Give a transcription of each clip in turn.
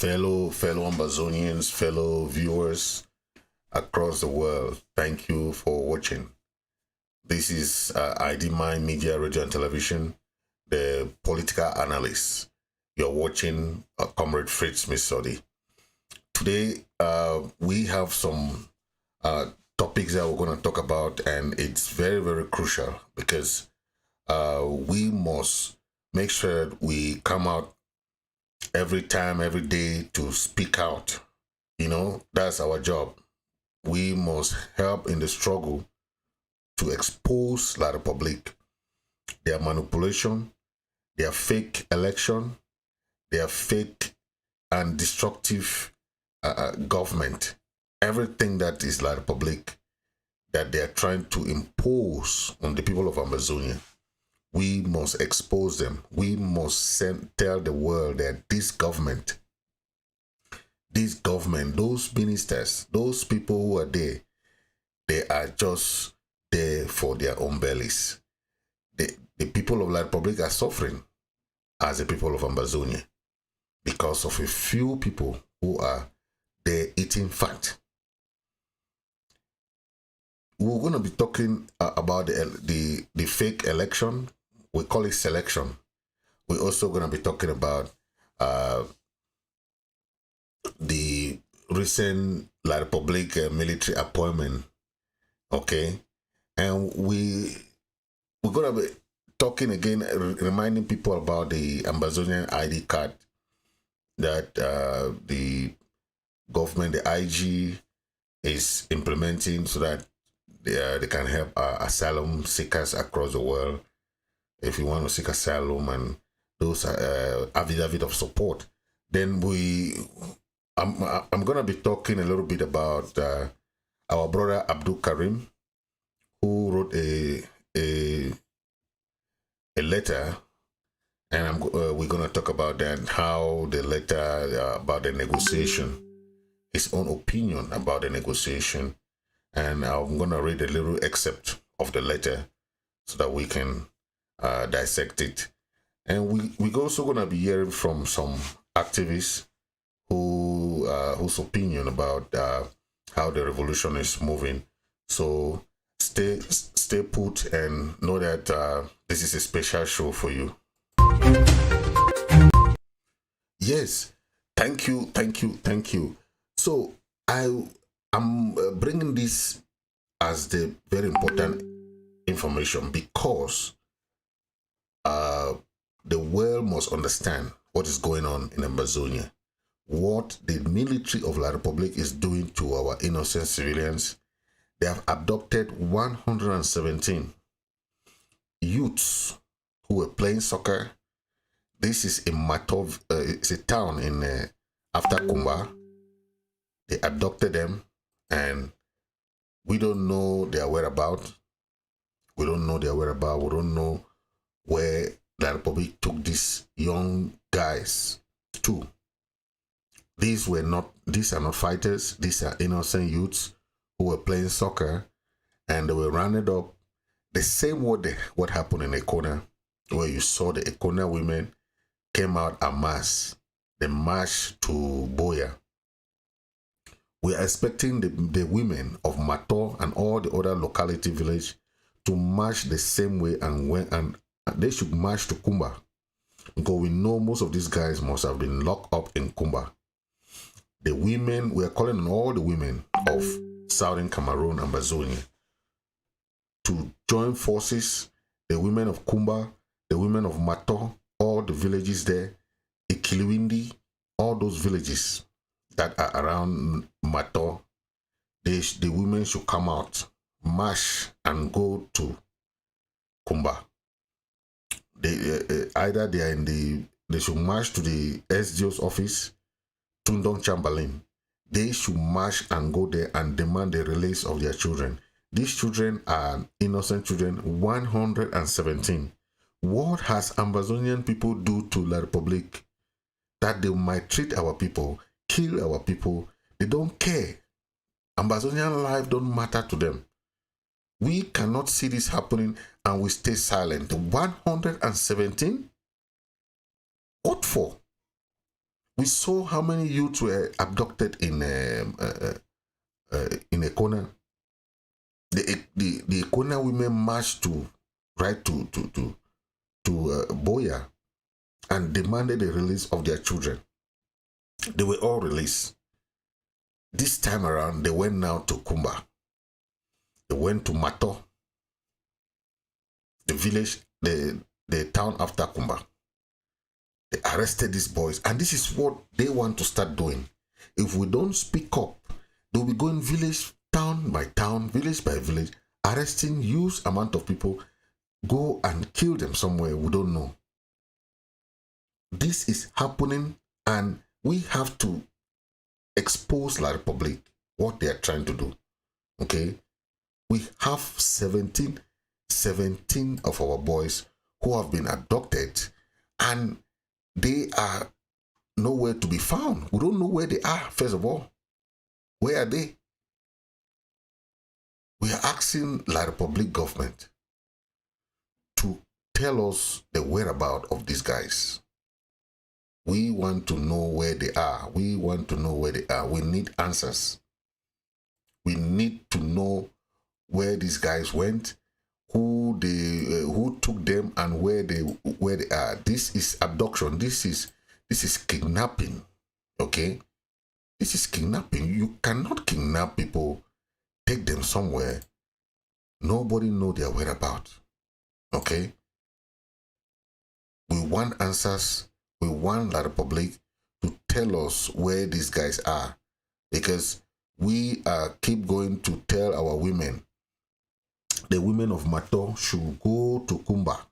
fellow Ambazonians, fellow viewers across the world. Thank you for watching. This is IMM Media, Radio and Television, the political analyst. You're watching Comrade Fritz Misodi. Today, we have some topics that we're going to talk about, and it's very, very crucial because we must make sure that we come out every time, every day to speak out. You know, that's our job. We must help in the struggle to expose La Republique, their manipulation, their fake election, their fake and destructive government, everything that is La Republique that they are trying to impose on the people of Ambazonia. We must expose them. We must tell the world that this government, those ministers, those people who are there, they are just there for their own bellies. The people of La Republique are suffering as the people of Ambazonia because of a few people who are there eating fat. We're going to be talking about the fake election. We call it selection. We're also going to be talking about the recent La Republique military appointment. Okay, and we're going to be talking again, reminding people about the Ambazonian ID card that the government, the IG, is implementing so that they can help asylum seekers across the world. If you want to seek asylum and those affidavit of support, then I'm gonna be talking a little bit about our brother Abdul Karim, who wrote a letter, and we're gonna talk about that, how the letter about the negotiation, his own opinion about the negotiation, and I'm gonna read a little excerpt of the letter so that we can dissect it. And we're also going to be hearing from some activists whose opinion about how the revolution is moving. So stay put and know that this is a special show for you. Yes, thank you. So I'm bringing this as the very important information because the world must understand what is going on in Ambazonia, what the military of La Republique is doing to our innocent civilians. They have abducted 117 youths who were playing soccer. This is in Matoh, it's a town in after Kumba. They abducted them, and we don't know their whereabouts. We don't know where La Republique took these young guys to. These are not fighters. These are innocent youths who were playing soccer, and they were rounded up the same way what happened in Ekona, where you saw the Ekona women came out en masse. They marched to Boya. We are expecting the women of Matoh and all the other locality village to march the same way, and they should march to Kumba, because we know most of these guys must have been locked up in Kumba. The women, we are calling on all the women of Southern Cameroon and Ambazonia to join forces, the women of Kumba, the women of Matoh, all the villages there, Ikiliwindi, all those villages that are around Matoh. The women should come out, march, and go to Kumba. Either they should march to the SDO's office, Tundong Chamberlain. They should march and go there and demand the release of their children. These children are innocent children, 117. What has Ambazonian people do to La Republique that they might treat our people, kill our people? They don't care. Ambazonian life don't matter to them. We cannot see this happening and we stay silent. 117? What for? We saw how many youths were abducted in Ekona. The Ekona women marched to Boya and demanded the release of their children. They were all released. This time around, they went now to Kumba. They went to Matoh, the village, the town after Kumba. They arrested these boys, and this is what they want to start doing. If we don't speak up, they'll be going village, town by town, village by village, arresting huge amount of people, go and kill them somewhere we don't know. This is happening, and we have to expose La Republique, what they are trying to do. Okay? We have 17 of our boys who have been abducted, and they are nowhere to be found. We don't know where they are, first of all. Where are they? We are asking La Republique government to tell us the whereabouts of these guys. We want to know where they are. We want to know where they are. We need answers. We need to know where these guys went, who took them, and where they are. This is abduction. This is kidnapping. Okay? This is kidnapping. You cannot kidnap people, take them somewhere. Nobody know their whereabouts. Okay? We want answers. We want La Republique to tell us where these guys are, because we keep going to tell our women, the women of Matoh should go to Kumba,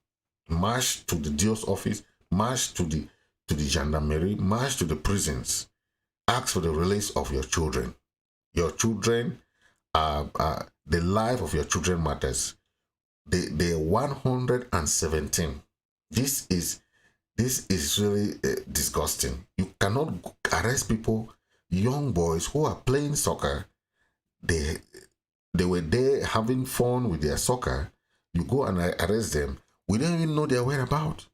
march to the DIO's office, march to the gendarmerie, march to the prisons, ask for the release of your children. Your children, the life of your children matters. They are 117. This is really disgusting. You cannot arrest people, young boys who are playing soccer. They were there having fun with their soccer. You go and arrest them. We don't even know their whereabouts.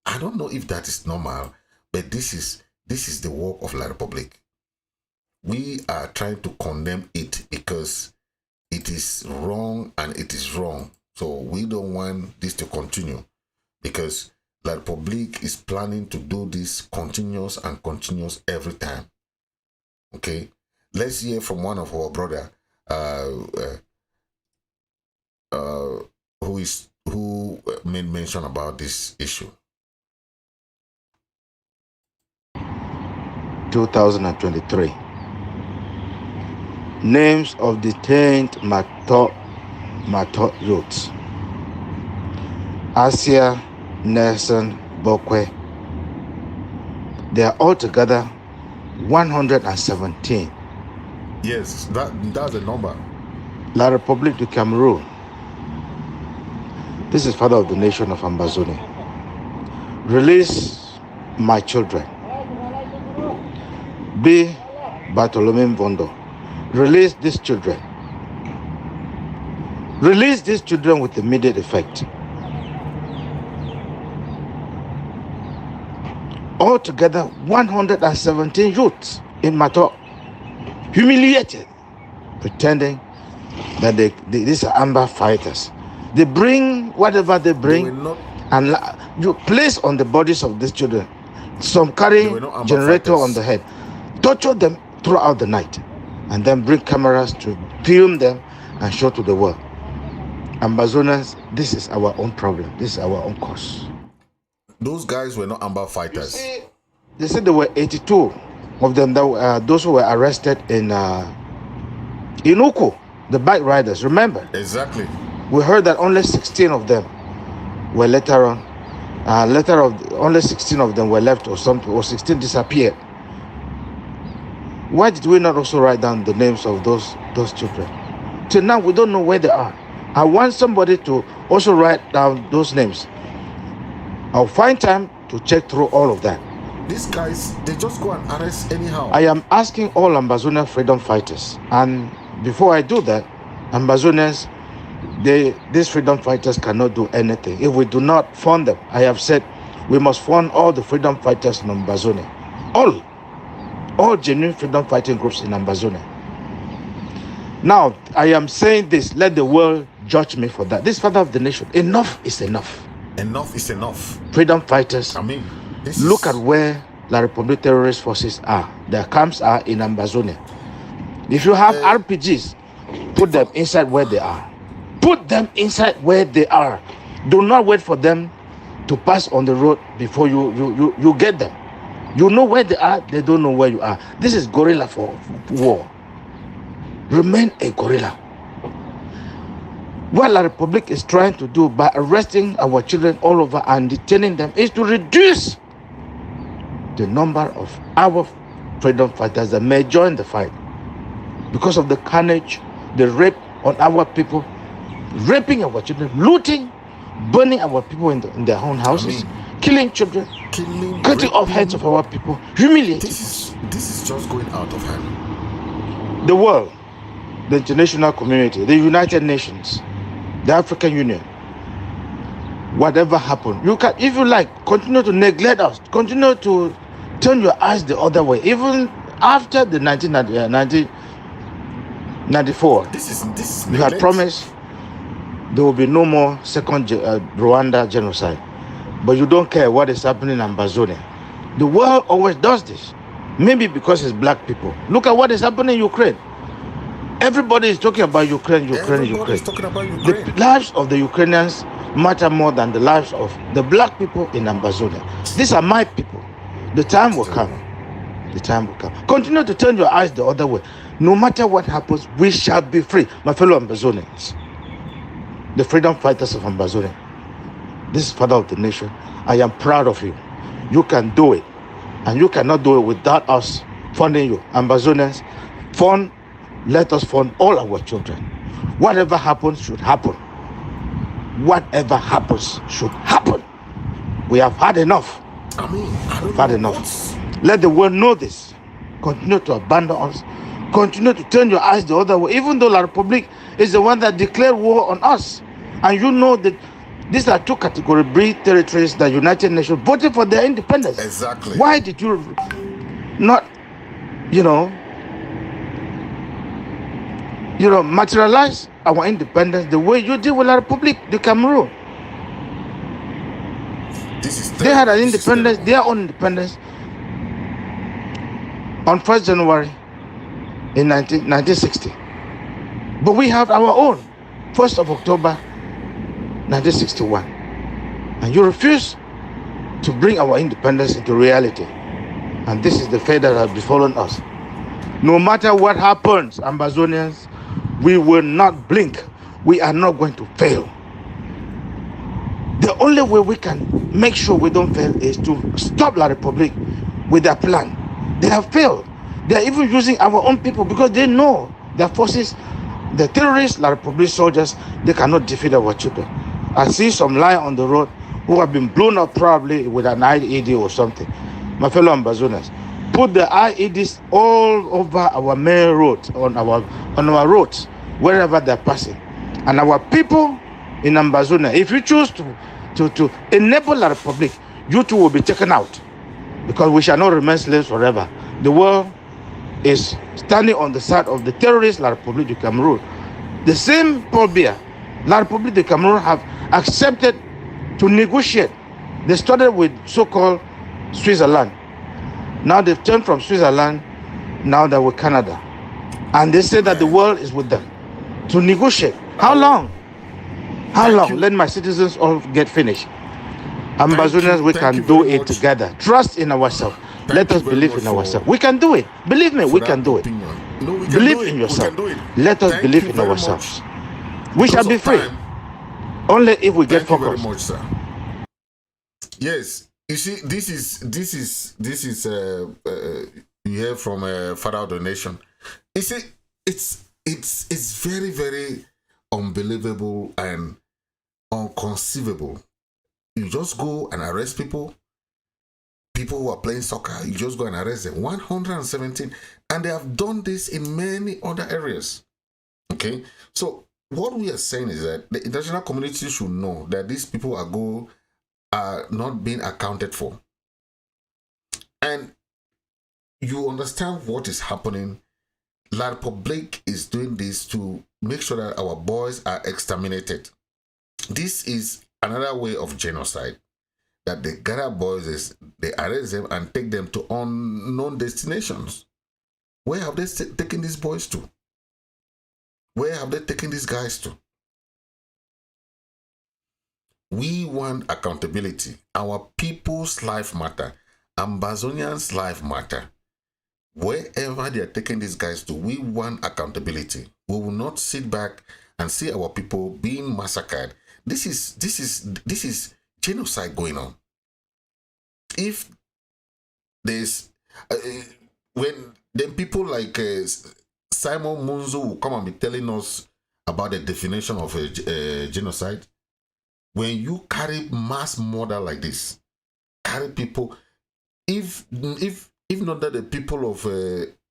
I don't know if that is normal, but this is the work of La Republique. We are trying to condemn it because it is wrong and it is wrong. So we don't want this to continue, because La Republique is planning to do this continuous every time. Okay? Let's hear from one of our brother who made mention about this issue. 2023. Names of detained Matoh youths: Asia Nelson Bokwe. They are altogether 117. Yes, that's the number. La Republique du Cameroon. This is father of the nation of Ambazonia. Release my children. B. Bartolome Vondo. Release these children. Release these children with immediate effect. Altogether 117 youths in Matoh, humiliated, pretending that these are Amber fighters. They bring whatever they bring, and you place on the bodies of these children. Some carry generator on the head, torture them throughout the night, and then bring cameras to film them and show to the world. Ambazonians, this is our own problem. This is our own cause. Those guys were not Amber fighters. They said there were 82 of them that those who were arrested in Uku, the bike riders. Remember? Exactly. We heard that only 16 of them were later on. Only 16 of them were left, or 16 disappeared. Why did we not also write down the names of those children? Till now, we don't know where they are. I want somebody to also write down those names. I'll find time to check through all of that. These guys, they just go and arrest anyhow. I am asking all Ambazonia freedom fighters, and before I do that, Ambazonians, these freedom fighters cannot do anything if we do not fund them. I have said We must fund all the freedom fighters in Ambazonia. All genuine freedom fighting groups in Ambazonia. Now, I am saying this, let the world judge me for that. This father of the nation, enough is enough. Enough is enough. Freedom fighters, I mean, look at where La Republique terrorist forces are. Their camps are in Ambazonia. If you have RPGs, put them inside where they are. Put them inside where they are. Do not wait for them to pass on the road before you get them. You know where they are, they don't know where you are. This is guerrilla for war. Remain a guerrilla. What La Republique is trying to do by arresting our children all over and detaining them is to reduce the number of our freedom fighters that may join the fight because of the carnage, the rape on our people, raping our children, looting, burning our people in their own houses, killing children, cutting off heads of our people, humiliating. This is just going out of hand. The world, the international community, the United Nations, the African Union, whatever happened, you can, if you like, continue to neglect us, continue to turn your eyes the other way, even after the 1994. This you had promised there will be no more second Rwanda genocide, but you don't care what is happening in Ambazonia. The world always does this, maybe because it's black people. Look at what is happening in Ukraine. Everybody is talking about Ukraine. Everybody is talking about Ukraine. The lives of the Ukrainians matter more than the lives of the black people in Ambazonia. These are my people. The time will come. The time will come. Continue to turn your eyes the other way. No matter what happens, we shall be free. My fellow Ambazonians, the freedom fighters of Ambazonia, this is father of the nation. I am proud of you. You can do it. And you cannot do it without us funding you. Ambazonians, let us fund all our children. Whatever happens should happen. Whatever happens should happen. We have had enough. We've had enough. Let the world know this. Continue to abandon us. Continue to turn your eyes the other way, even though La Republique is the one that declared war on us. And you know that these are two category B territories that United Nations voted for their independence. Exactly. Why did you not, materialize our independence the way you did with La Republique de Cameroon? They had an independence, their own independence, on 1st January in 1960. But we have our own, 1st of October 1961. And you refuse to bring our independence into reality. And this is the fate that has befallen us. No matter what happens, Ambazonians, we will not blink. We are not going to fail. The only way we can make sure we don't fail is to stop La Republique with their plan. They have failed. They are even using our own people because they know their forces, the terrorists, La Republique soldiers, they cannot defeat our children. I see some lying on the road who have been blown up probably with an IED or something. My fellow Ambazonians, put the IEDs all over our main roads, on our roads, wherever they're passing. And our people in Ambazonia, if you choose to enable La Republique, you too will be taken out, because we shall not remain slaves forever. The world is standing on the side of the terrorist La Republique du Cameroon. The same Paul Biya, La Republique du Cameroon have accepted to negotiate. They started with so-called Switzerland. Now they've turned from Switzerland, now they're with Canada. And they say that the world is with them to negotiate. How long? How long? Let my citizens all get finished. Ambazonians, we can do it together. Trust in ourselves. Let us believe in ourselves. We can do it. Believe me, we can do it. Believe in yourself. Let us believe in ourselves. We shall be free. Only if we get focused. Thank you very much, sir. Yes, you see, this is you hear from Father of the Nation. You see, it's very, very unbelievable and unconceivable. You just go and arrest people who are playing soccer. You just go and arrest them. 117, and they have done this in many other areas. Okay, so what we are saying is that the international community should know that these people are are not being accounted for. And you understand what is happening. La Republique is doing this to make sure that our boys are exterminated. This is another way of genocide. That they gather boys, they arrest them and take them to unknown destinations. Where have they taken these boys to? Where have they taken these guys to? We want accountability. Our people's life matter. Ambazonians' life matter. Wherever they are taking these guys to, we want accountability. We will not sit back and see our people being massacred. This is genocide going on. If there's when then people like Simon Munzo will come and be telling us about the definition of a genocide. When you carry mass murder like this, carry people, if not that the people of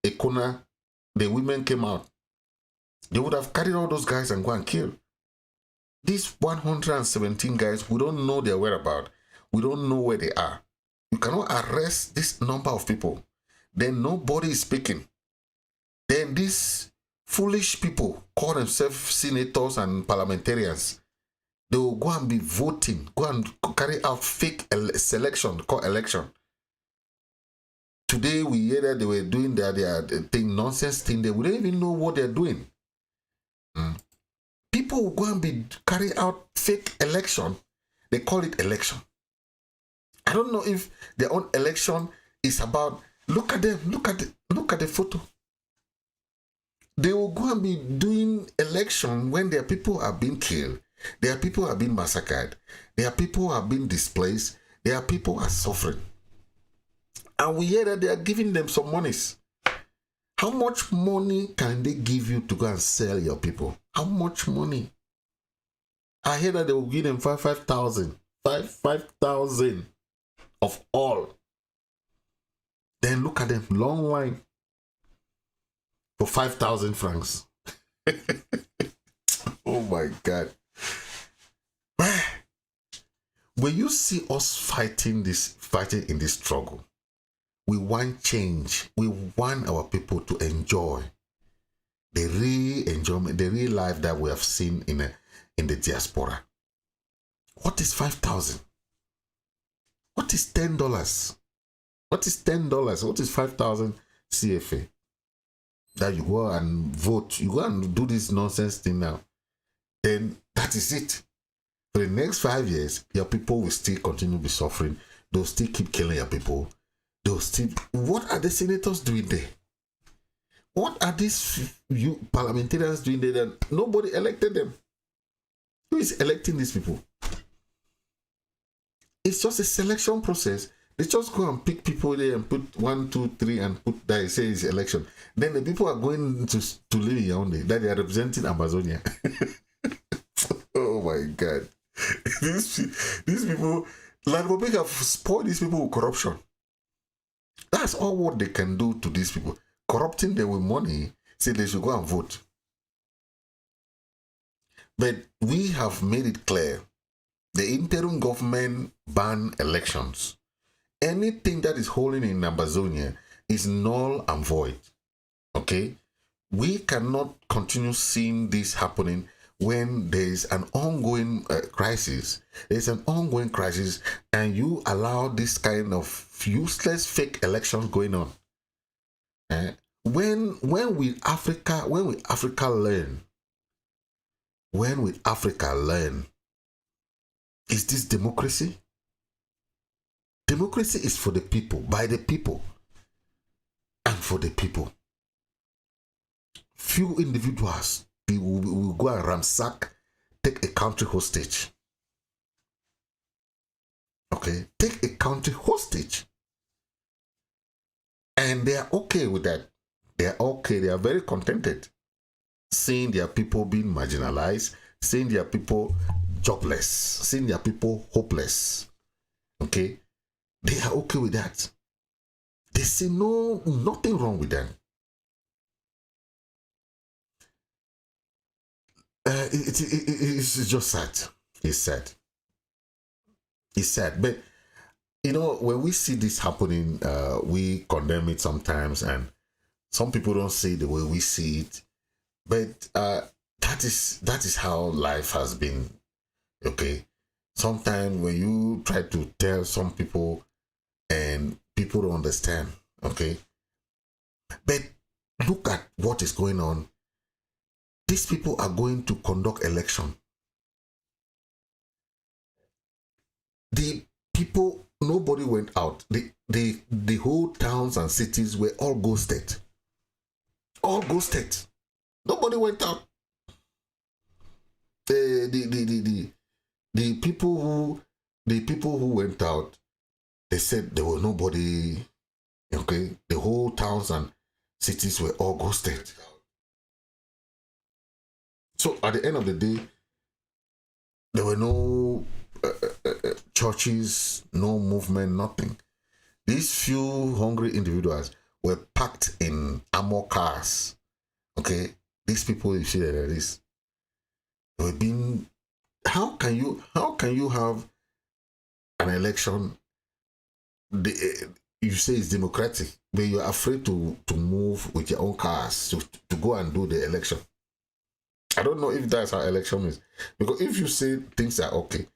Ekona, the women came out, they would have carried all those guys and go and kill. These 117 guys, we don't know their whereabouts. We don't know where they are. You cannot arrest this number of people. Then nobody is speaking. Then these foolish people call themselves senators and parliamentarians. They will go and be voting, go and carry out fake selection, called election. Today we hear that they were doing their thing, nonsense thing. They wouldn't even know what they're doing. People will go and be carry out fake election. They call it election. I don't know if their own election is about. Look at them. Look at the photo. They will go and be doing election when their people are being killed. Their people are being massacred. Their people are being displaced. Their people are suffering. And we hear that they are giving them some monies. How much money can they give you to go and sell your people? How much money? I hear that they will give them 5,000. 5,000 of all. Then look at them, long line for 5,000 francs. Oh my God. When you see us fighting in this struggle, we want change. We want our people to enjoy the real enjoyment, the real life that we have seen in the diaspora. What is 5,000? What is $10? What is $10? What is 5,000 CFA? That you go and vote, you go and do this nonsense thing now. Then that is it. For the next 5 years, your people will still continue to be suffering. They'll still keep killing your people. They'll still. What are the senators doing there? What are these parliamentarians doing there that nobody elected them? Who is electing these people? It's just a selection process. They just go and pick people there and put 1, 2, 3 and put that say it's election. Then the people are going to live in Yaoundé that they are representing Ambazonia. Oh my God. These people, La Republique have spoiled these people with corruption. That's all what they can do to these people. Corrupting them with money, say they should go and vote. But we have made it clear. The interim government ban elections. Anything that is holding in Ambazonia is null and void. Okay? We cannot continue seeing this happening when there is an ongoing crisis. There's an ongoing crisis and you allow this kind of useless fake elections going on. When will Africa learn? Is this democracy? Democracy is for the people, by the people, and for the people. Few individuals will go and ransack, take a country hostage. Okay, take a country hostage. And they are okay with that. They are okay, they are very contented. Seeing their people being marginalized, seeing their people jobless, seeing their people hopeless. Okay? They are okay with that. They see nothing wrong with them. It's just sad. It's sad. It's sad. But you know, when we see this happening, we condemn it sometimes, and some people don't see it the way we see it. But that is how life has been. Okay. Sometimes when you try to tell some people and people don't understand, okay. But look at what is going on. These people are going to conduct election. The people, nobody went out. The whole towns and cities were all ghosted. All ghosted. Nobody went out. The people who went out, they said there was nobody. Okay, the whole towns and cities were all ghosted. So at the end of the day, there were no churches, no movement, nothing. These few hungry individuals were packed in armor cars. Okay, these people, you see that there is. They were being. How can you have an election? You say it's democratic, but you're afraid to move with your own cars to go and do the election. I don't know if that's how election is. Because if you say things are okay,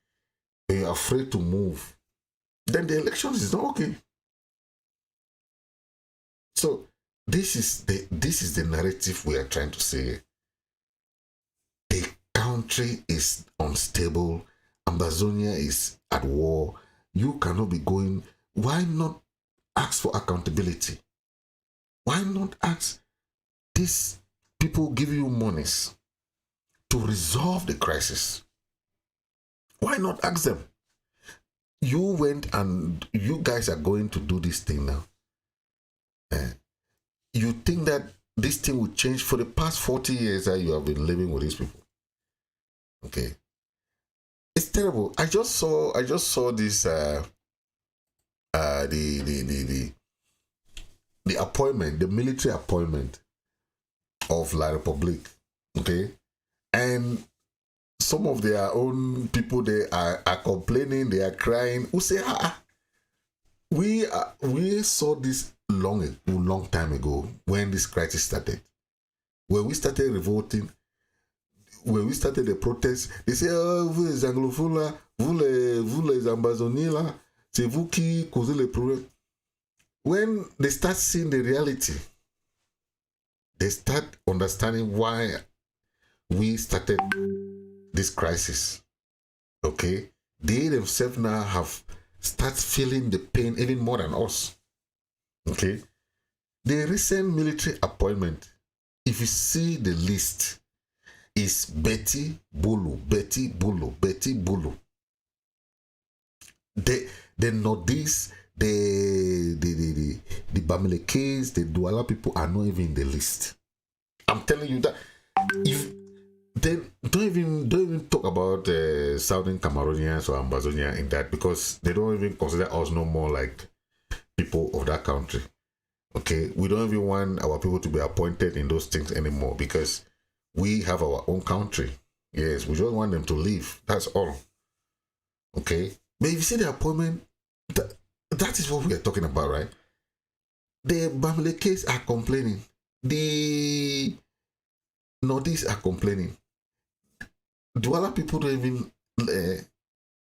but you're afraid to move, then the election is not okay. So this is the narrative we are trying to say. The country is unstable. Ambazonia is at war. You cannot be going. Why not ask for accountability? Why not ask these people give you monies to resolve the crisis? Why not ask them? You went and you guys are going to do this thing now. You think that this thing will change? For the past 40 years that you have been living with these people. Okay. It's terrible. I just saw this the appointment, the military appointment of La Republique. Okay. And some of their own people, they are complaining, they are crying. Who say, we saw this long time ago when this crisis started. When we started revolting, when we started the protest, they say, oh, vous les anglophones là, vous les Ambazoniens là, c'est vous qui causez les problèmes. When they start seeing the reality, they start understanding why we started this crisis. Okay, they themselves now have start feeling the pain even more than us. Okay, the recent military appointment, if you see the list, is Beti, Bulu, Beti, Bulu, Beti, Bulu. The Northeast, the Bamilekes, the Douala people are not even in the list. I'm telling you that. If they don't even talk about Southern Cameroonians or Ambazonia in that, because they don't even consider us no more like people of that country. Okay, we don't even want our people to be appointed in those things anymore because we have our own country. Yes, we just want them to leave. That's all. Okay, but if you see the appointment, that is what we are talking about, right? The Bamilekes are complaining. The Northeast are complaining. Douala people don't even.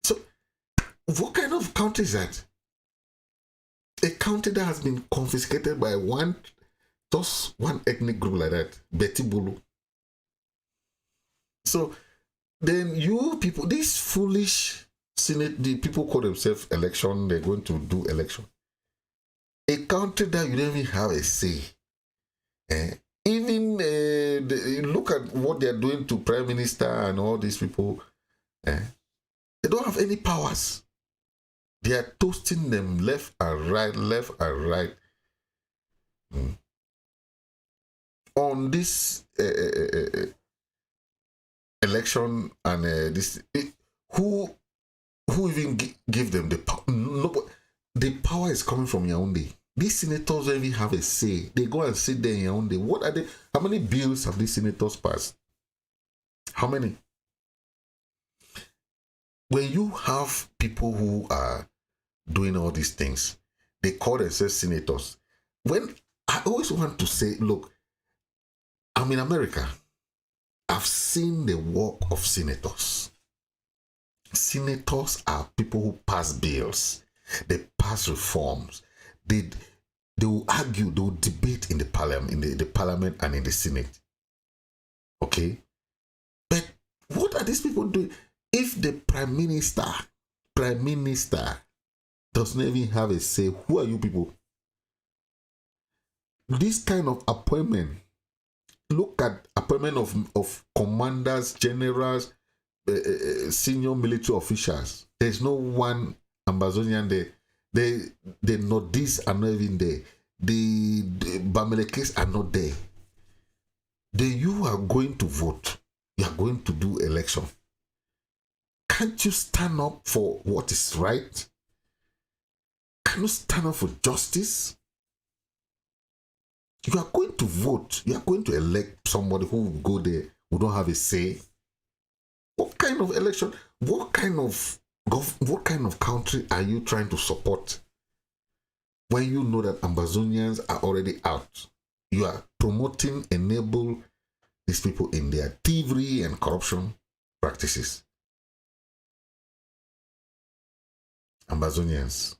So, what kind of country is that? A country that has been confiscated by just one ethnic group like that, Beti Bulu. So, then you people, these foolish Senate, the people call themselves election, they're going to do election. A country that you don't even have a say. Even look at what they're doing to Prime Minister and all these people. They don't have any powers. They are toasting them left and right, left and right. On this election and this, who even give them the power? No, the power is coming from Yaoundé. These senators don't even have a say. They go and sit there in Yaoundé. What are they? How many bills have these senators passed? How many? when you have people who are doing all these things, they call themselves senators. When I always want to say, look, I'm in America. I've seen the work of senators. Senators are people who pass bills. They pass reforms. They will argue, they will debate in the parliament, in the parliament and in the Senate. Okay? But what are these people doing? If the prime minister does not even have a say, who are you people? This kind of appointment, look at appointment of commanders, generals, senior military officials. There's no one Ambazonian there. The Nordists are not even there. The Bamilekes are not there. You are going to vote. You are going to do election. Can't you stand up for what is right? Can you stand up for justice? You are going to vote. You are going to elect somebody who will go there, who don't have a say. What kind of election? What kind of country are you trying to support? When you know that Ambazonians are already out, you are promoting, enable these people in their thievery and corruption practices. Ambazonians,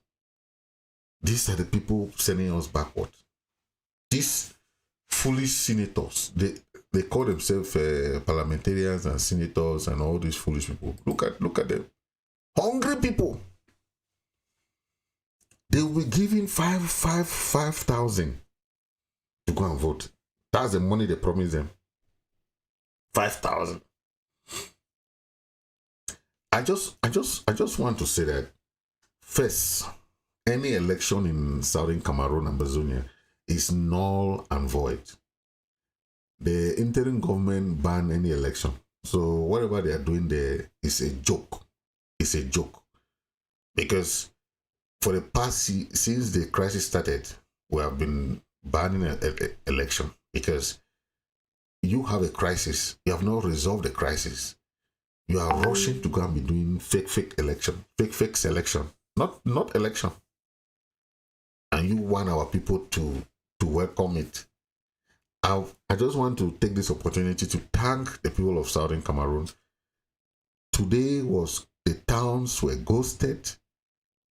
these are the people sending us backward. These foolish senators, they call themselves parliamentarians and senators and all these foolish people. Look at them. Hungry people. They will be giving 5,000 to go and vote. That's the money they promise them. 5,000. I just want to say that first, any election in Southern Cameroon and Ambazonia is null and void. The interim government banned any election. So whatever they are doing there is a joke. It's a joke. Because for the past, since the crisis started, we have been banning an election. Because you have a crisis. You have not resolved the crisis. You are rushing to go and be doing fake election. Fake selection. Not election. And you want our people to welcome it. I just want to take this opportunity to thank the people of Southern Cameroon. Today was the towns were ghosted.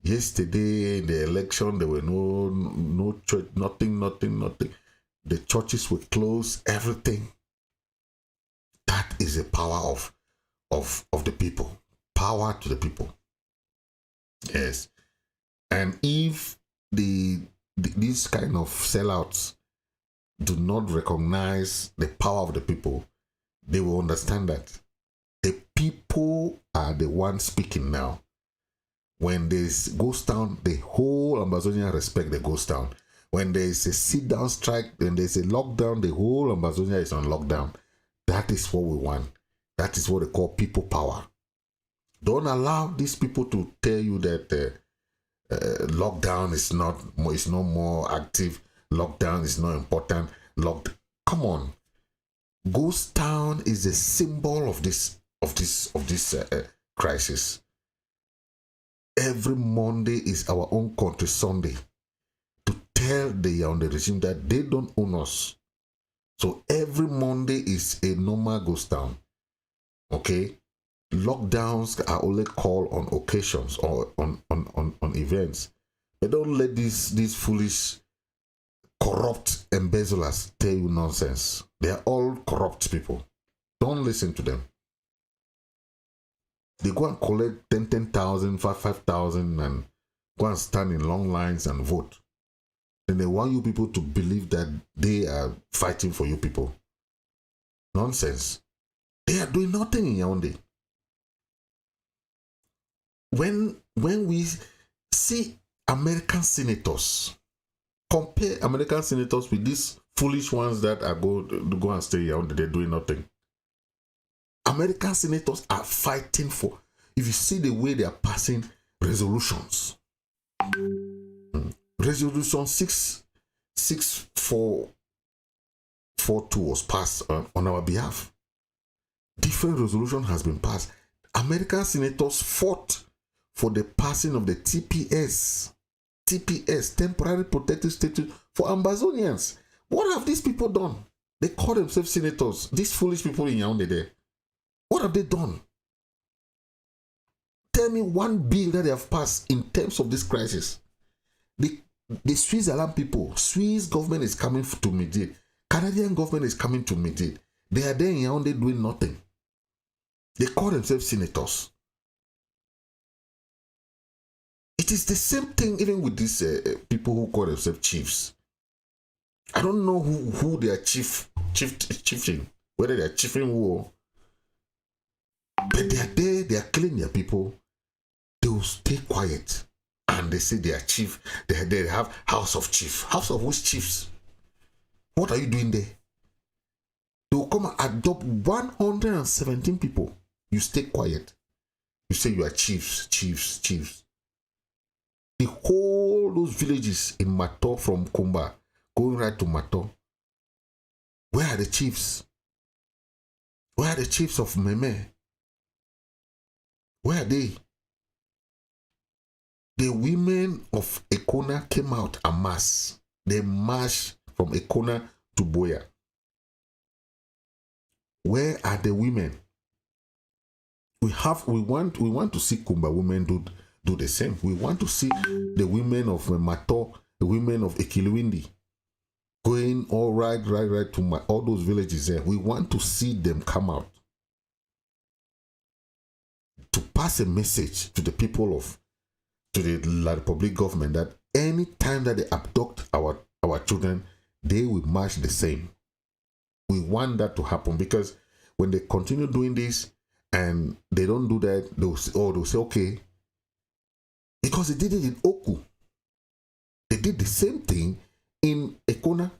Yesterday in the election there were no church, nothing. The churches were closed, everything. That is the power of the people. Power to the people. Yes. And if these kind of sellouts do not recognize the power of the people, they will understand that the people are the ones speaking now. When there's ghost town, the whole Ambazonia respect the ghost town. When there's a sit-down strike, when there's a lockdown, the whole Ambazonia is on lockdown. That is what we want. That is what they call people power. Don't allow these people to tell you that lockdown is not more active. Lockdown is not important. Come on. Ghost town is a symbol of this crisis. Every Monday is our own country Sunday to tell the regime that they don't own us. So every Monday is a normal ghost town. Okay? Lockdowns are only called on occasions or on events. But don't let these foolish corrupt embezzlers tell you nonsense. They are all corrupt people. Don't listen to them. They go and collect 10,000, 5,000 and go and stand in long lines and vote. And they want you people to believe that they are fighting for you people. Nonsense. They are doing nothing in Yaoundé. When we see American senators, compare American senators with these foolish ones that are go and stay Yaoundé, they're doing nothing. American senators are fighting for, if you see the way they are passing resolutions. Resolution 6442 was passed on our behalf. Different resolution has been passed. American senators fought for the passing of the TPS, temporary protected status for Ambazonians. What have these people done? They call themselves senators. These foolish people in Yaoundé there. What have they done? Tell me one bill that they have passed in terms of this crisis. The Switzerland people, Swiss government is coming to mediate. Canadian government is coming to mediate. They are there in Yaoundé doing nothing. They call themselves senators. It is the same thing even with these people who call themselves chiefs. I don't know who they are chiefing, whether they are chiefing war. But they are there, they are killing their people. They will stay quiet. And they say they are chief. They have house of chief. House of which chiefs? What are you doing there? They will come and adopt 117 people. You stay quiet. You say you are chiefs. The whole those villages in Matoh from Kumba, going right to Matoh. Where are the chiefs? Where are the chiefs of Meme? Where are they? The women of Ekona came out en masse. They marched from Ekona to Boya. Where are the women? We want to see Kumba women do the same. We want to see the women of Matoh, the women of Ekiluindi, going all right to all those villages there. We want to see them come out to pass a message to the people to the Republique government that any time that they abduct our children, they will march the same. We want that to happen, because when they continue doing this and they don't do that, they'll say okay, because they did it in Oku. They did the same thing in Ekona.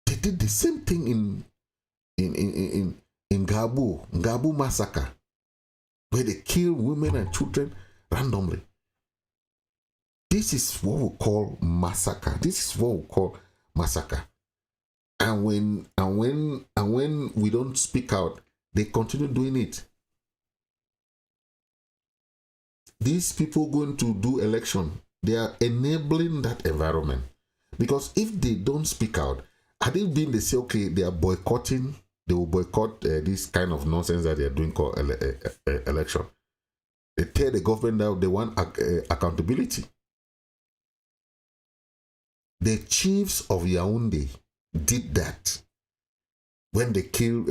They did the same thing in Ngabu massacre, where they kill women and children randomly. This is what we call massacre. And when we don't speak out, they continue doing it. These people going to do election, they are enabling that environment. Because if they don't speak out, had it been they say, okay, they are boycotting, they will boycott this kind of nonsense that they are doing called election. They tell the government that they want accountability. The chiefs of Yaoundé did that when they killed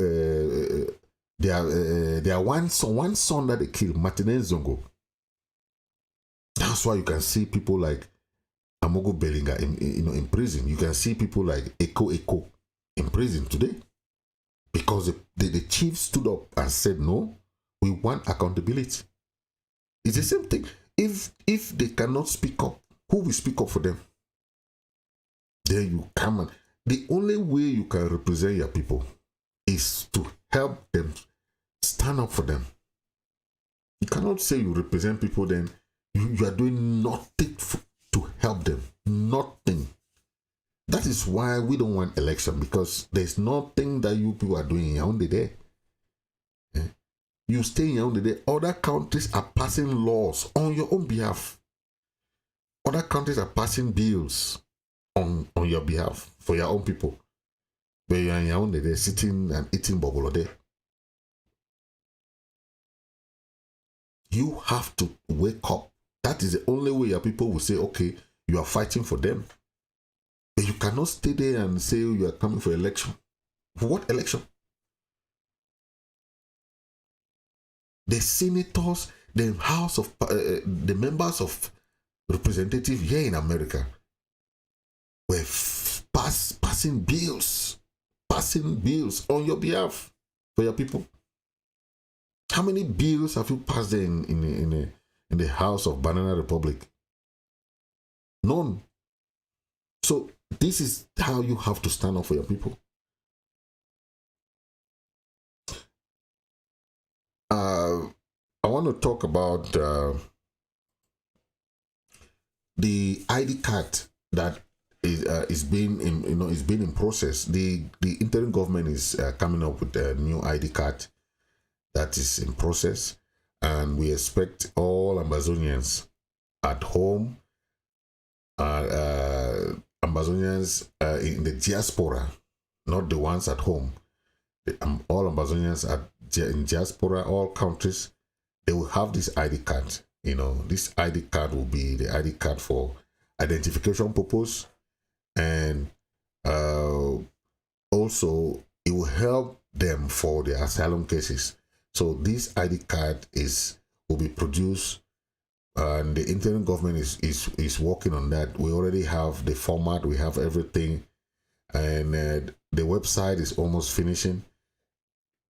their one son that they killed, Martinez Zongo. That's why you can see people like Amogo Bellinga in prison. You can see people like Eko in prison today, because the chief stood up and said, no, we want accountability. It's the same thing. If they cannot speak up, who will speak up for them? There you come. And the only way you can represent your people is to help them, stand up for them. You cannot say you represent people, then you are doing nothing to help them. Nothing. That is why we don't want election, because there's nothing that you people are doing in Yaoundé there. You stay in Yaoundé there. Other countries are passing laws on your own behalf. Other countries are passing bills on your behalf for your own people. But you are in Yaoundé there, sitting and eating bobolo there. You have to wake up. That is the only way your people will say, okay, you are fighting for them. But you cannot stay there and say you are coming for election. For what election? The senators, the House of, the members of representatives here in America were passing bills on your behalf for your people. How many bills have you passed in the House of Banana Republic? None. So this is how you have to stand up for your people. I want to talk about the ID card that is being in process. The interim government is coming up with a new ID card that is in process, and we expect all Ambazonians at home, Ambazonians in the diaspora, not the ones at home. All Ambazonians in diaspora, all countries, they will have this ID card. You know, this ID card will be the ID card for identification purpose, and also it will help them for their asylum cases. So this ID card will be produced, and the interim government is working on that. We already have the format, we have everything, and the website is almost finishing.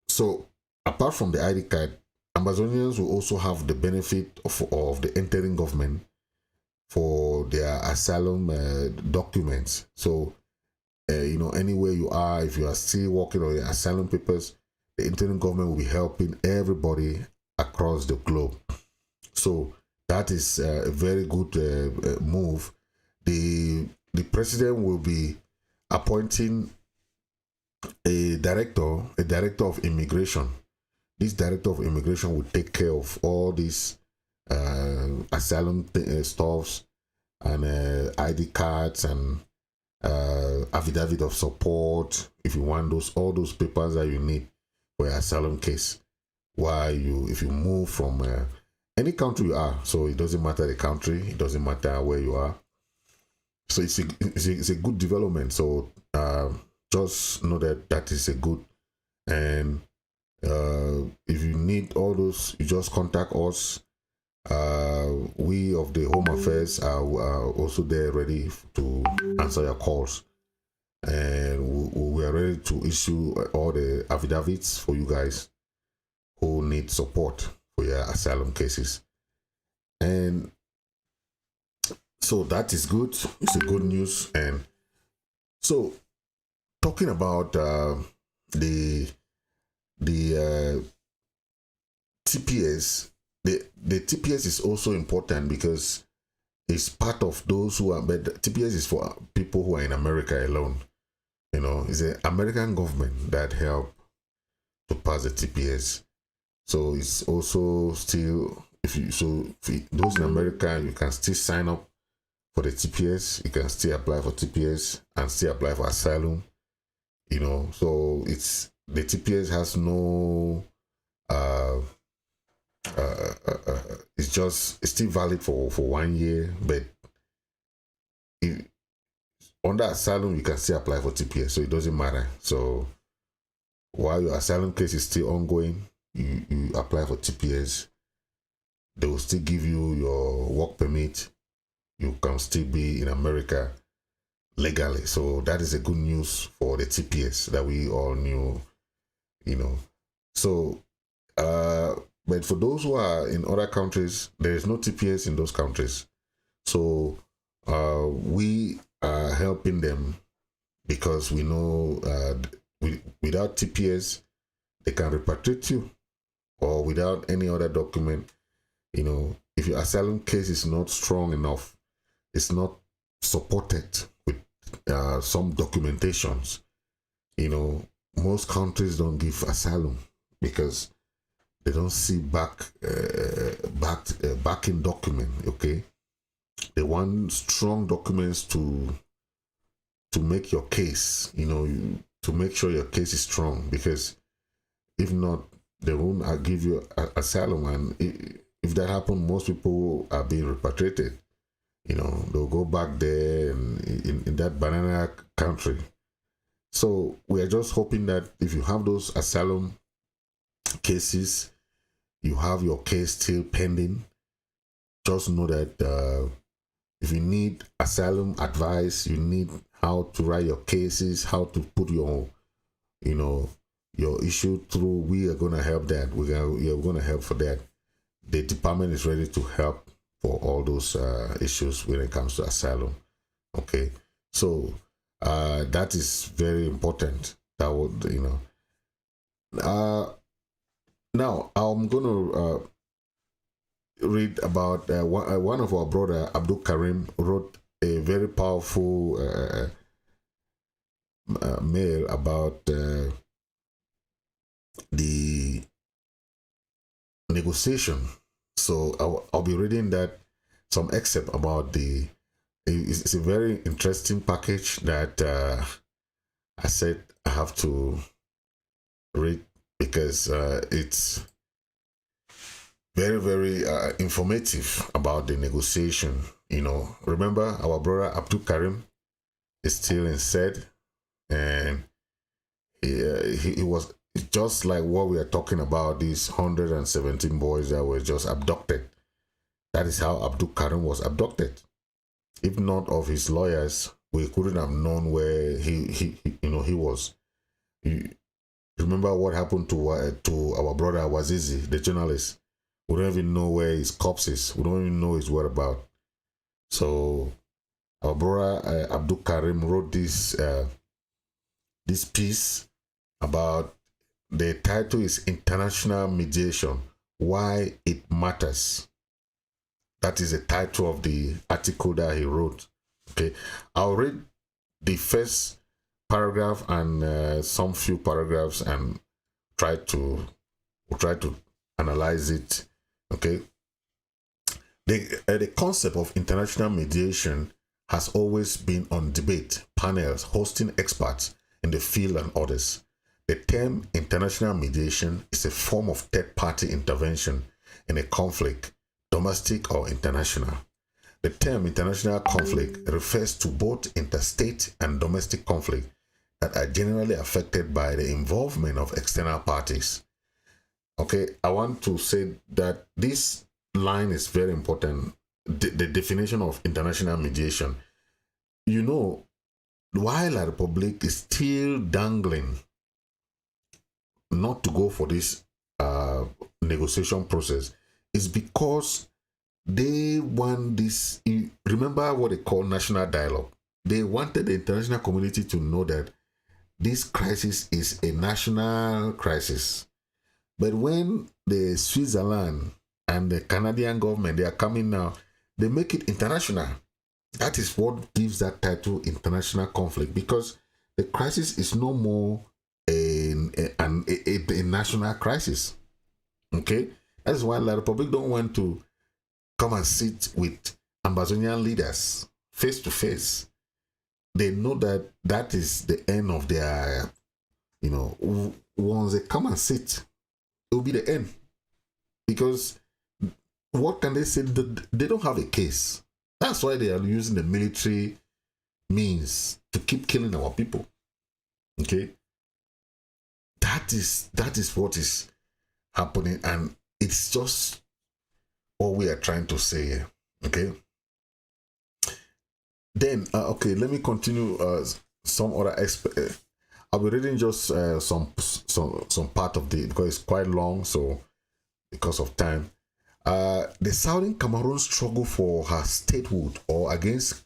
So apart from the ID card, Ambazonians will also have the benefit of the interim government for their asylum documents. So you know, anywhere you are, if you are still working on your asylum papers, the interim government will be helping everybody across the globe. So that is a very good move. The president will be appointing a director of immigration. This director of immigration will take care of all these asylum stuffs and ID cards and affidavit of support, if you want all those papers that you need for your asylum case. If you move from any country you are, so it doesn't matter the country, it doesn't matter where you are. So it's a good development. So just know that is a good. And if you need all those, you just contact us. We of the Home Affairs are also there ready to answer your calls, and we are ready to issue all the affidavits for you guys who need support for your asylum cases. And so that is good. It's a good news. And so talking about the TPS, the TPS is also important because it's part of those who are, but TPS is for people who are in America alone. You know, it's the American government that helped to pass the TPS. So it's also still, those in America, you can still sign up for the TPS. You can still apply for TPS and still apply for asylum. You know, so the TPS has no it's still valid for 1 year, but under asylum you can still apply for TPS, so it doesn't matter. So while your asylum case is still ongoing, you apply for TPS. They will still give you your work permit. You can still be in America legally. So that is a good news for the TPS that we all knew, you know. So but for those who are in other countries, there is no TPS in those countries. So we are helping them because we know without TPS, they can repatriate you, or without any other document. You know, if your asylum case is not strong enough, it's not supported with some documentations. You know, most countries don't give asylum because they don't see backing document. Okay, they want strong documents to make your case. You know, to make sure your case is strong, because if not, they won't give you asylum. And if that happens, most people are being repatriated. You know, they'll go back there in that banana country. So we are just hoping that if you have those asylum cases, you have your case still pending, just know that if you need asylum advice, you need how to write your cases, how to put your issue through, we are going to help that. We are going to help for that. The department is ready to help for all those issues when it comes to asylum. Okay, so that is very important. That would, now I'm going to read about one of our brother, Abdul Karim, wrote a very powerful mail about the negotiation. So I'll be reading that, some excerpt about it's a very interesting package that I said I have to read because it's very, very informative about the negotiation. Remember our brother Abdul Karim is still in said, and he was just like what we are talking about, these 117 boys that were just abducted. That is how Abdul Karim was abducted. If not of his lawyers, we couldn't have known where he was. Remember what happened to our brother Wazizi, the journalist? We don't even know where his corpse is. We don't even know his whereabouts. So our brother Abdul Karim wrote this piece about, the title is International Mediation, Why It Matters. That is the title of the article that he wrote. Okay, I'll read the first paragraph and some few paragraphs and try to analyze it. Okay, the concept of international mediation has always been on debate panels hosting experts in the field and others. The term international mediation is a form of third-party intervention in a conflict, domestic or international. The term international conflict refers to both interstate and domestic conflict that are generally affected by the involvement of external parties. Okay, I want to say that this line is very important. The definition of international mediation. While the Republique is still dangling not to go for this negotiation process, is because they want this. Remember what they call national dialogue. They wanted the international community to know that this crisis is a national crisis. But when the Switzerland and the Canadian government, they are coming now, they make it international. That is what gives that title international conflict, because the crisis is no more a national crisis. Okay, that's why the Republic don't want to come and sit with Ambazonian leaders face to face. They know that that is the end of their, once they come and sit, it will be the end. Because what can they say? They don't have a case. That's why they are using the military means to keep killing our people. Okay, that is what is happening, and it's just what we are trying to say here. Okay. Then okay, let me continue. Some other I'll be reading just some part of the, because it's quite long, so because of time. The Southern Cameroon struggle for her statehood or against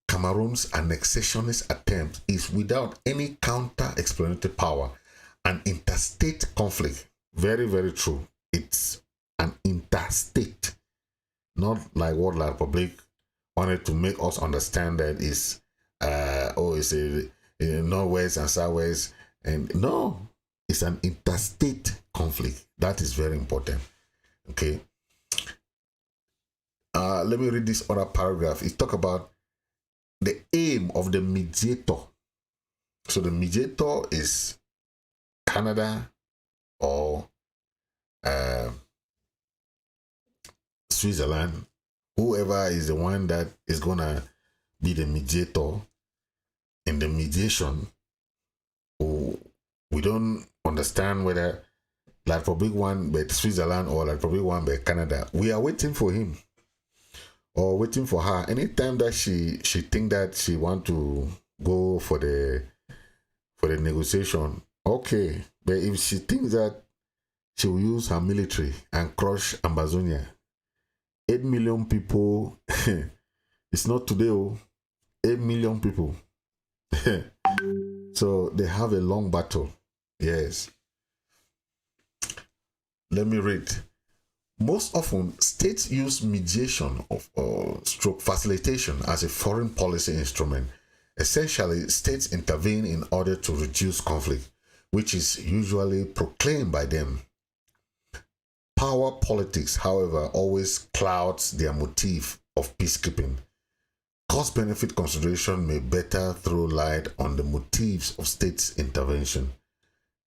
Cameroon's annexationist attempt is without any counter-explanatory power, an interstate conflict. Very, very true. It's an interstate, not like what La Republique wanted to make us understand that is, it's a northwest and southwest, and no, it's an interstate conflict. That is very important. Okay. Let me read this other paragraph. It talk about the aim of the mediator. So the mediator is Canada or Switzerland, whoever is the one that is gonna be the mediator in the mediation. We don't understand whether La Republique won by Switzerland or La Republique won by Canada. We are waiting for him or waiting for her. Anytime that she think that she want to go for the negotiation, okay. But if she thinks that she will use her military and crush Ambazonia, 8 million people, it's not today, 8 million people. So they have a long battle. Yes. Let me read. Most often, states use mediation of stroke facilitation as a foreign policy instrument. Essentially, states intervene in order to reduce conflict, which is usually proclaimed by them. Power politics, however, always clouds their motive of peacekeeping. Cost-benefit consideration may better throw light on the motives of states' intervention.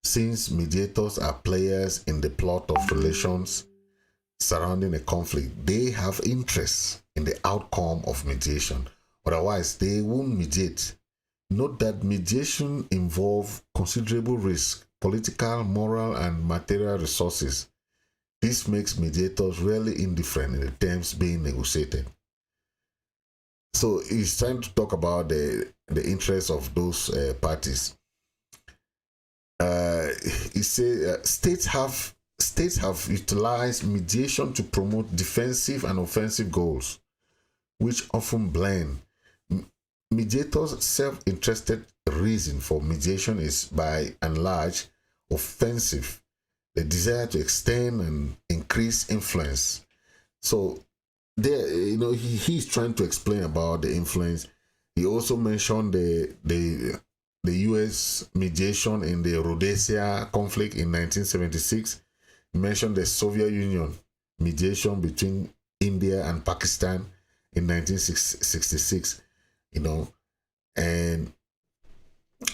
Since mediators are players in the plot of relations surrounding a conflict, they have interests in the outcome of mediation. Otherwise, they won't mediate. Note that mediation involves considerable risk, political, moral, and material resources. This makes mediators rarely indifferent in the terms being negotiated. So he's trying to talk about the interests of those parties. He says states have utilized mediation to promote defensive and offensive goals, which often blend. Mediators' self-interested reason for mediation is by and large offensive, the desire to extend and increase influence. So there, he's trying to explain about the influence. He also mentioned the U.S. mediation in the Rhodesia conflict in 1976. He mentioned the Soviet Union mediation between India and Pakistan in 1966. And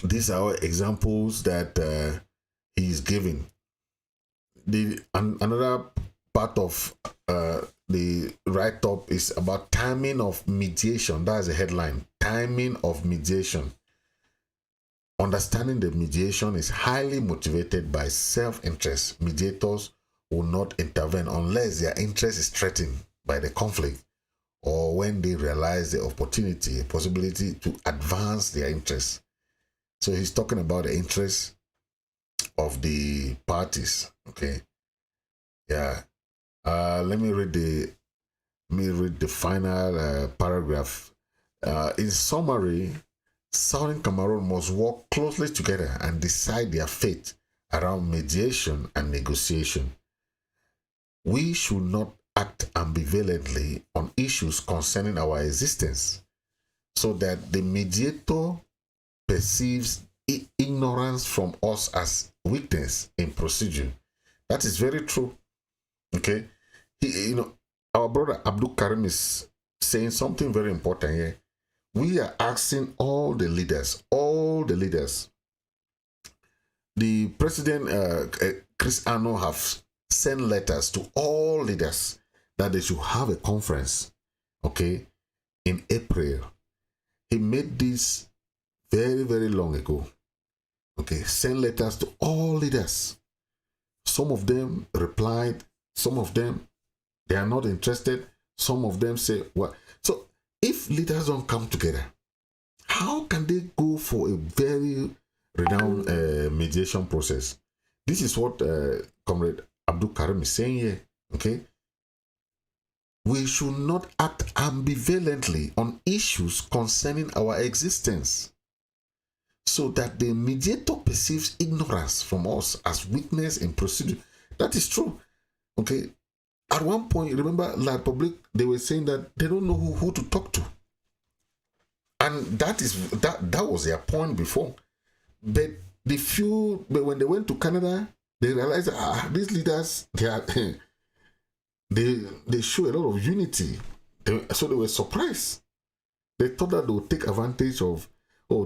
these are examples that he is giving. Another part of the write-up is about timing of mediation. That's the headline: timing of mediation. Understanding the mediation is highly motivated by self-interest. Mediators will not intervene unless their interest is threatened by the conflict, or when they realize the opportunity, a possibility to advance their interests. So he's talking about the interests of the parties. Okay. Yeah. Let me read the final paragraph. In summary, Southern Cameroon must work closely together and decide their fate around mediation and negotiation. We should not act ambivalently on issues concerning our existence, so that the mediator perceives ignorance from us as weakness in procedure. That is very true. Okay, our brother Abdul Karim is saying something very important here. We are asking all the leaders. The president, Chris Ano, have sent letters to all leaders that they should have a conference, okay, in April. He made this very, very long ago. Okay, send letters to all leaders. Some of them replied. Some of them, they are not interested. Some of them say, what? So if leaders don't come together, how can they go for a very renowned mediation process? This is what Comrade Abdul Karim is saying here. Okay, we should not act ambivalently on issues concerning our existence, so that the mediator perceives ignorance from us as weakness in procedure. That is true. Okay. At one point, remember, La Republique, they were saying that they don't know who to talk to. And that was their point before. But when they went to Canada, they realized these leaders, they show a lot of unity. So they were surprised. They thought that they would take advantage of,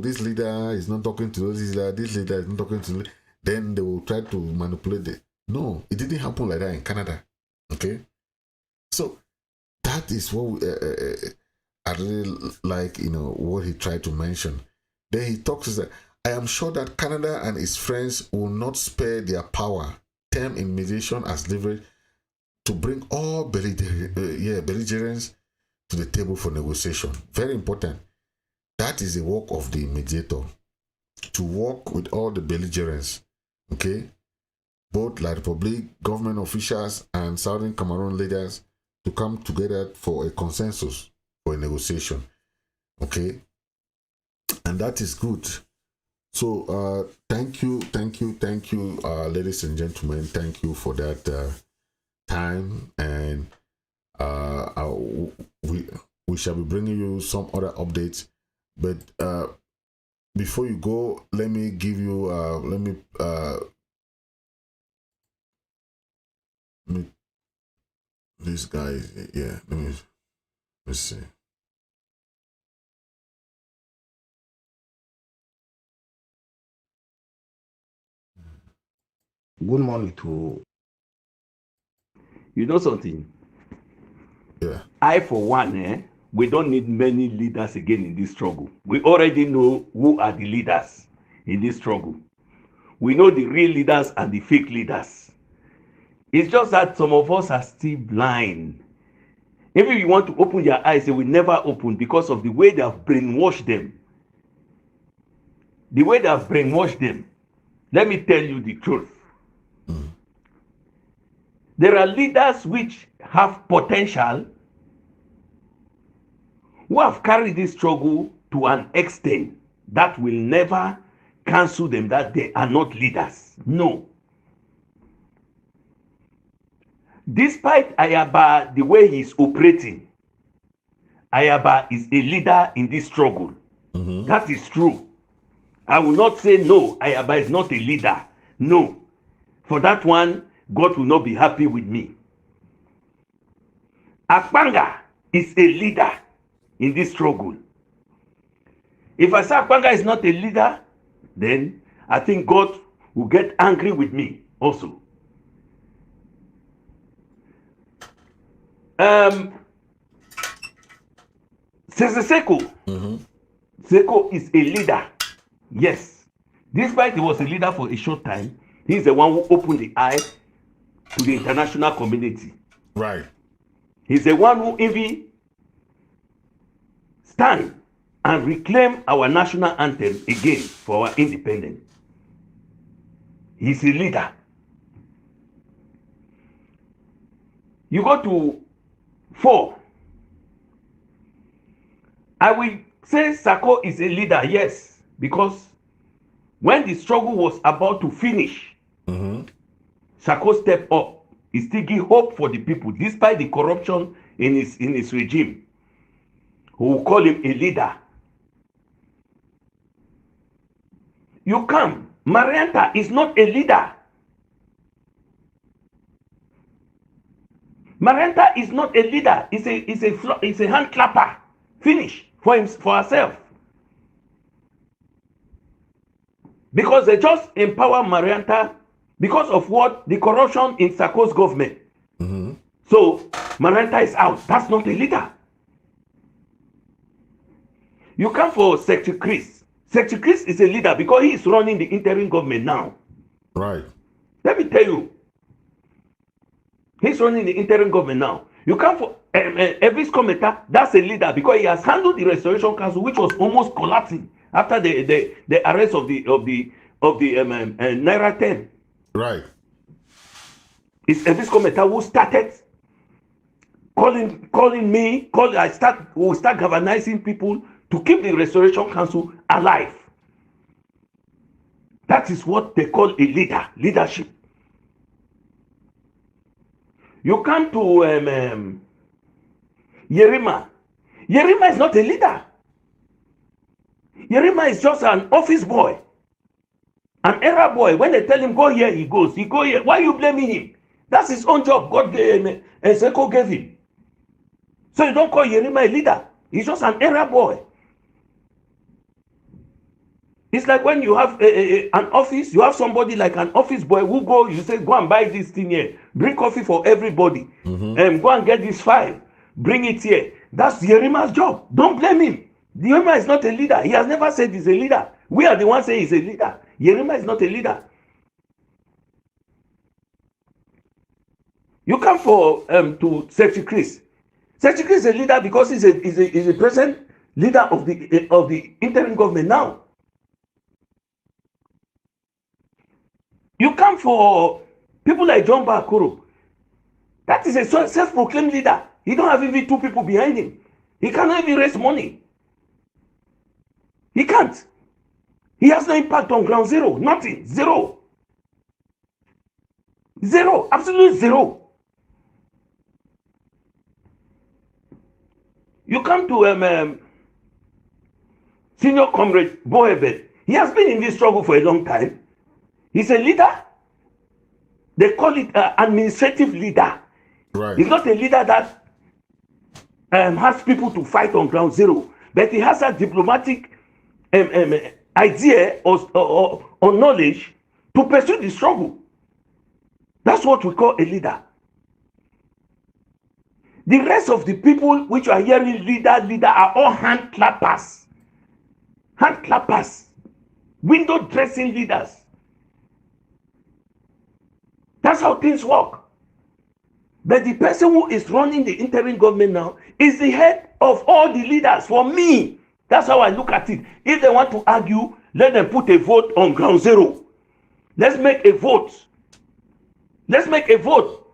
this leader is not talking to this leader is not talking to. Then they will try to manipulate it. No, it didn't happen like that in Canada. Okay, so that is what I really like, what he tried to mention. Then he talks that I am sure that Canada and its friends will not spare their power, term in mediation as leverage, to bring all belligerents to the table for negotiation. Very important. That is the work of the mediator, to work with all the belligerents. Okay. Both La Republique, government officials, and Southern Cameroon leaders to come together for a consensus, for a negotiation. Okay? And that is good. So, thank you, ladies and gentlemen. Thank you for that time. And we shall be bringing you some other updates. But before you go, let me give you, This guy, yeah, let's see. Good morning to. You know something? Yeah. I, for one, we don't need many leaders again in this struggle. We already know who are the leaders in this struggle. We know the real leaders and the fake leaders. It's just that some of us are still blind. If you want to open your eyes, they will never open because of the way they have brainwashed them. The way they have brainwashed them. Let me tell you the truth. There are leaders which have potential, who have carried this struggle to an extent that will never cancel them that they are not leaders. No. Despite Ayaba, the way he is operating, Ayaba is a leader in this struggle. That is true. I will not say no, Ayaba is not a leader. No. For that one, God will not be happy with me. Akpanga is a leader in this struggle. If I say Akpanga is not a leader, then I think God will get angry with me also. Seko. Seko is a leader. Yes. Despite he was a leader for a short time, he's the one who opened the eye to the international community. Right. He's the one who even stand and reclaim our national anthem again for our independence. He's a leader. You go to 4. I will say Sako is a leader, yes, because when the struggle was about to finish, Sako stepped up. He still give hope for the people, despite the corruption in his regime. Who will call him a leader. You come, Marianta is not a leader. Marianta is not a leader. It's a hand clapper. Finish for herself. Because they just empower Marianta because of what? The corruption in Sako's government. So Marianta is out. That's not a leader. You come for Secretary Chris. Secretary Chris is a leader because he is running the interim government now. Right. Let me tell you. He's running the interim government now. You come for Elvis Kometa, that's a leader because he has handled the Restoration Council, which was almost collapsing after the arrest of the Naira 10. Right. It's Elvis Kometa who started calling me. We'll start galvanizing people to keep the Restoration Council alive. That is what they call a leadership. You come to Yerima. Yerima is not a leader. Yerima is just an office boy, an era boy. When they tell him go here, he goes. He go here. Why are you blaming him? That's his own job. God Seko gave him. So you don't call Yerima a leader. He's just an era boy. It's like when you have an office, you have somebody like an office boy who go, you say, go and buy this thing here. Bring coffee for everybody. Go and get this file. Bring it here. That's Yerima's job. Don't blame him. Yerima is not a leader. He has never said he's a leader. We are the ones saying he's a leader. Yerima is not a leader. You come for to Secretary Chris. Secretary Chris is a leader because he's a present leader of the interim government now. You come for people like John Bakuro. That is a self-proclaimed leader. He don't have even 2 people behind him. He cannot even raise money. He can't. He has no impact on ground zero. Nothing. Zero. Zero. Absolute zero. You come to Senior Comrade Bohebet. He has been in this struggle for a long time. He's a leader. They call it administrative leader. Right. He's not a leader that has people to fight on ground zero, but he has a diplomatic idea or knowledge to pursue the struggle. That's what we call a leader. The rest of the people which you are hearing leader are all hand clappers, window dressing leaders. That's how things work. But the person who is running the interim government now is the head of all the leaders. For me, that's how I look at it. If they want to argue, let them put a vote on ground zero. Let's make a vote.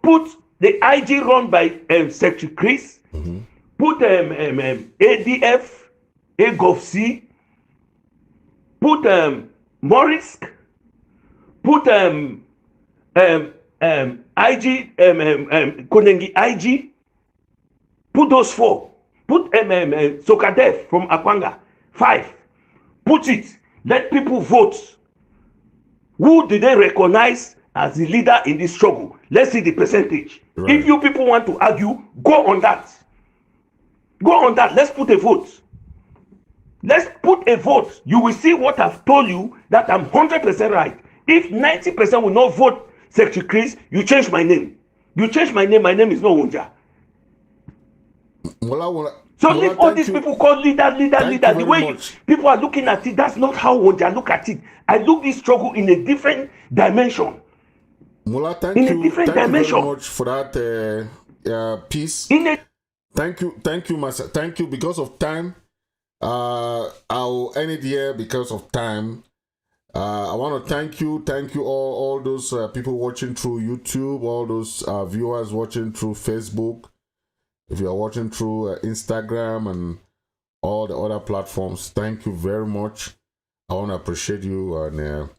Put the IG run by Secretary Chris. Put ADF, AGOVC. Put Morris. Put IG, Konengi IG. Put those 4. Put Sokadef from Akwanga, 5. Put it. Let people vote. Who do they recognize as the leader in this struggle? Let's see the percentage. Right. If you people want to argue, go on that. Let's put a vote. You will see what I've told you, that I'm 100% right. If 90% will not vote Secretary Chris, you change my name. My name is no Wonja. So if all these people call leader, the way people are looking at it, that's not how Wonja look at it. I look this struggle in a different dimension. Mula, thank you very much for that piece. Thank you, Master. Thank you. Because of time, I'll end it here because of time. I want to thank you all those people watching through YouTube, all those viewers watching through Facebook. If you are watching through Instagram and all the other platforms, thank you very much. I want to appreciate you and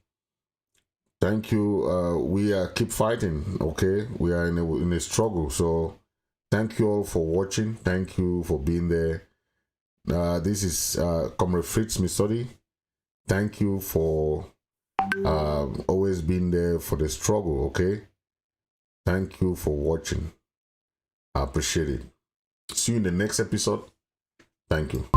thank you. We keep fighting, okay? We are in a struggle, so thank you all for watching. Thank you for being there. This is Comrade Fritz Misodi. Thank you for always being there for the struggle, okay? Thank you for watching. I appreciate it. See you in the next episode. Thank you.